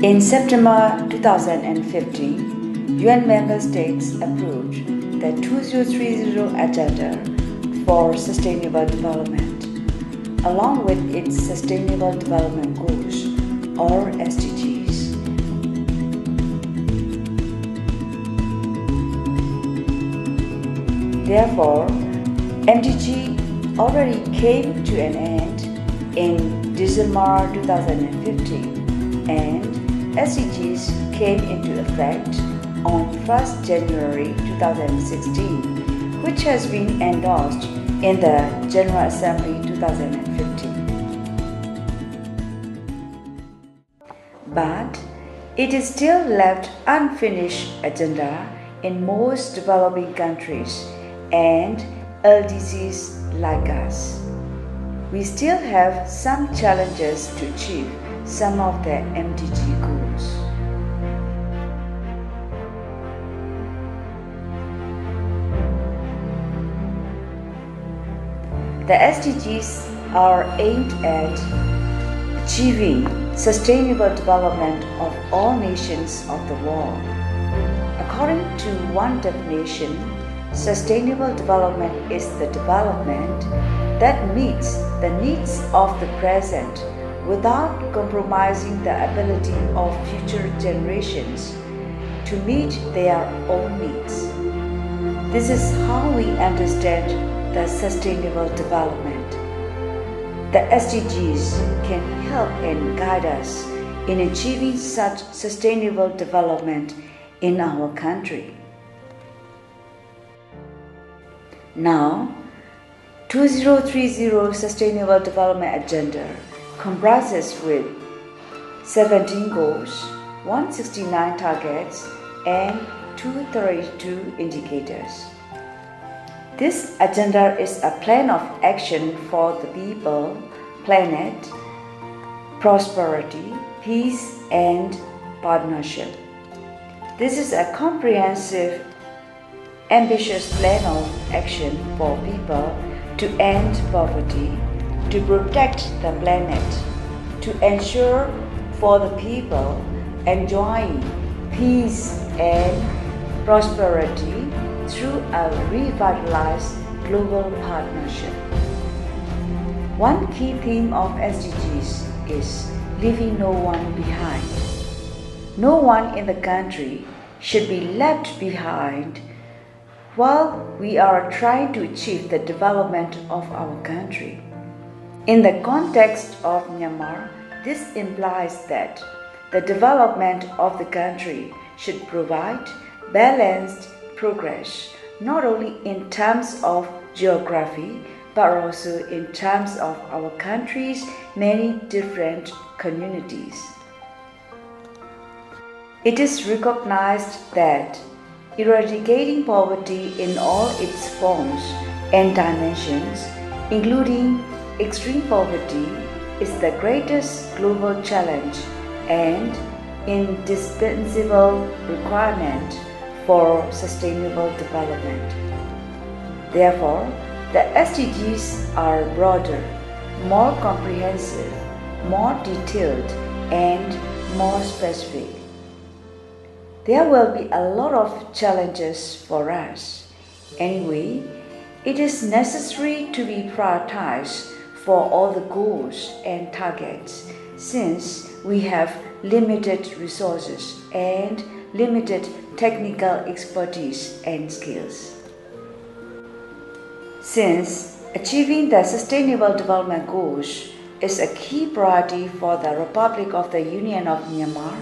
In September 2015, UN member states approved the 2030 Agenda for Sustainable Development, along with its Sustainable Development Goals, or SDGs. Therefore, MDG already came to an end in December 2015 and SDGs came into effect on 1st January 2016, which has been endorsed in the General Assembly 2015. But it is still left unfinished agenda in most developing countries and LDCs like us. We still have some challenges to achieve some of the MDG goals. The SDGs are aimed at achieving sustainable development of all nations of the world. According to one definition, sustainable development is the development that meets the needs of the present without compromising the ability of future generations to meet their own needs. This is how we understand the sustainable development. The SDGs can help and guide us in achieving such sustainable development in our country. Now, 2030 Sustainable Development Agenda comprises with 17 goals, 169 targets, and 232 indicators. This agenda is a plan of action for the people, planet, prosperity, peace, and partnership. This is a comprehensive, ambitious plan of action for people to end poverty, to protect the planet, to ensure for the people enjoying peace and prosperity through a revitalized global partnership. One key theme of SDGs is leaving no one behind. No one in the country should be left behind while we are trying to achieve the development of our country. In the context of Myanmar, this implies that the development of the country should provide balanced progress, not only in terms of geography, but also in terms of our country's many different communities. It is recognized that eradicating poverty in all its forms and dimensions, including extreme poverty, is the greatest global challenge and indispensable requirement for sustainable development. Therefore, the SDGs are broader, more comprehensive, more detailed, and more specific. There will be a lot of challenges for us. Anyway, it is necessary to be prioritized for all the goals and targets since we have limited resources and limited technical expertise and skills. Since achieving the Sustainable Development Goals is a key priority for the Republic of the Union of Myanmar,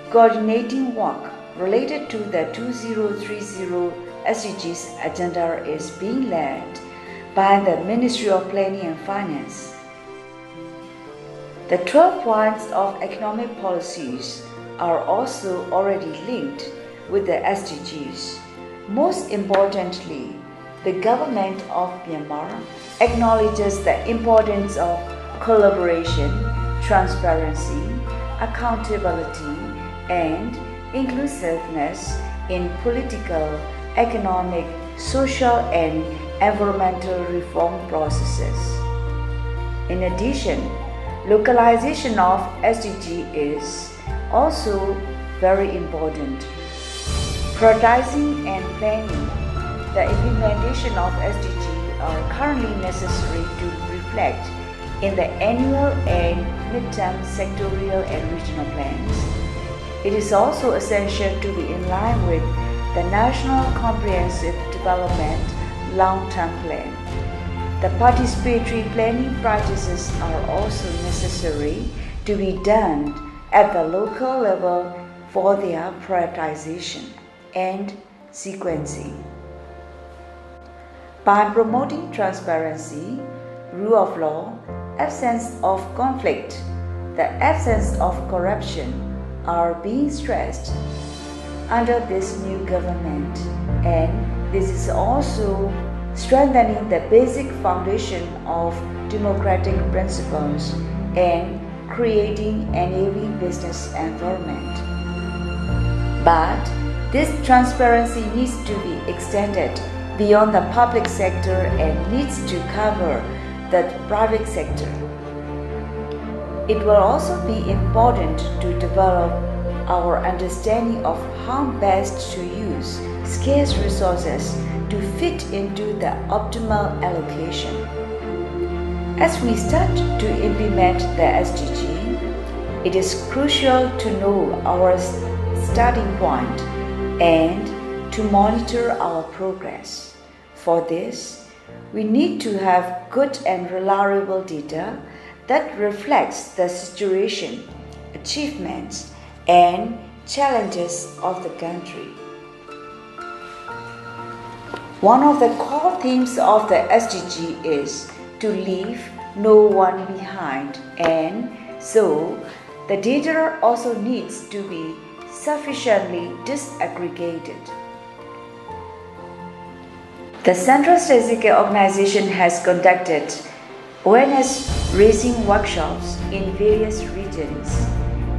coordinating work related to the 2030 SDGs agenda is being led by the Ministry of Planning and Finance. The 12 points of economic policies are also already linked with the SDGs. Most importantly, the government of Myanmar acknowledges the importance of collaboration, transparency, accountability, and inclusiveness in political, economic, social, and environmental reform processes. In addition, localization of SDG is also very important. Prioritizing and planning. The implementation of SDGs are currently necessary to reflect in the annual and midterm sectorial and regional plans. It is also essential to be in line with the National Comprehensive Development Long-Term Plan. The participatory planning practices are also necessary to be done at the local level for their prioritization and sequencing. By promoting transparency, rule of law, absence of conflict, the absence of corruption are being stressed under this new government, and this is also strengthening the basic foundation of democratic principles and creating an enabling business environment. But this transparency needs to be extended beyond the public sector and needs to cover the private sector. It will also be important to develop our understanding of how best to use scarce resources to fit into the optimal allocation. As we start to implement the SDG, it is crucial to know our starting point and to monitor our progress. For this, we need to have good and reliable data that reflects the situation, achievements, and challenges of the country. One of the core themes of the SDG is to leave no one behind, and so the data also needs to be sufficiently disaggregated. The Central Statistics Organization has conducted awareness-raising workshops in various regions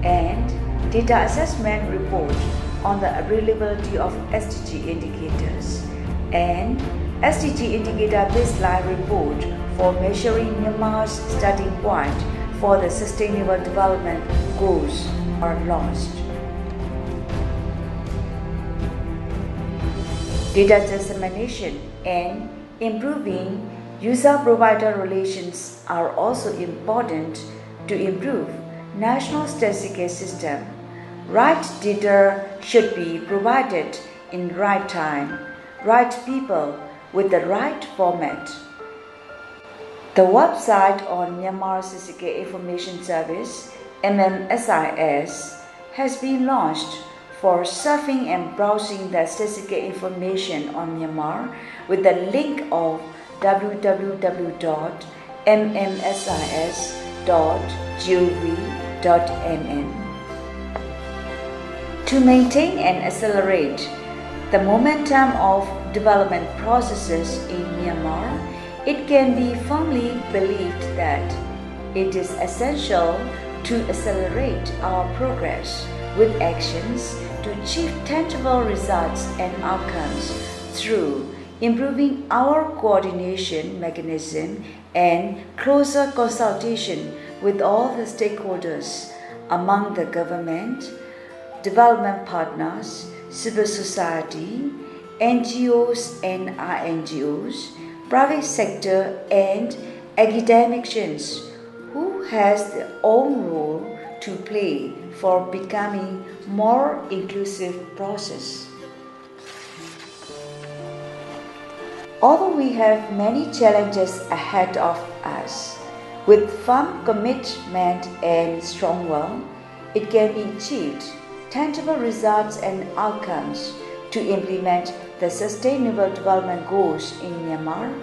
and data assessment report on the availability of SDG indicators and SDG indicator baseline report for measuring Myanmar's starting point for the Sustainable Development Goals are launched. Data dissemination and improving user-provider relations are also important to improve national statistics system. Right data should be provided in right time, right people with the right format. The website on Myanmar Statistics Information Service, MMSIS, has been launched for surfing and browsing the statistical information on Myanmar with the link of www.mmsis.gov.mn. To maintain and accelerate the momentum of development processes in Myanmar, it can be firmly believed that it is essential to accelerate our progress with actions to achieve tangible results and outcomes through improving our coordination mechanism and closer consultation with all the stakeholders among the government, development partners, civil society, NGOs and RNGOs, private sector and academicians who has their own role to play for becoming more inclusive process. Although we have many challenges ahead of us, with firm commitment and strong will, it can be achieved tangible results and outcomes to implement the Sustainable Development Goals in Myanmar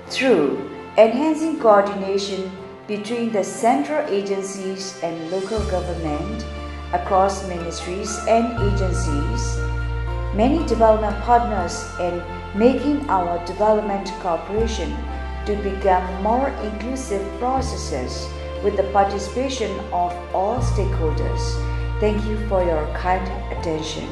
through enhancing coordination between the central agencies and local government across ministries and agencies, many development partners, and making our development cooperation to become more inclusive processes with the participation of all stakeholders. Thank you for your kind attention.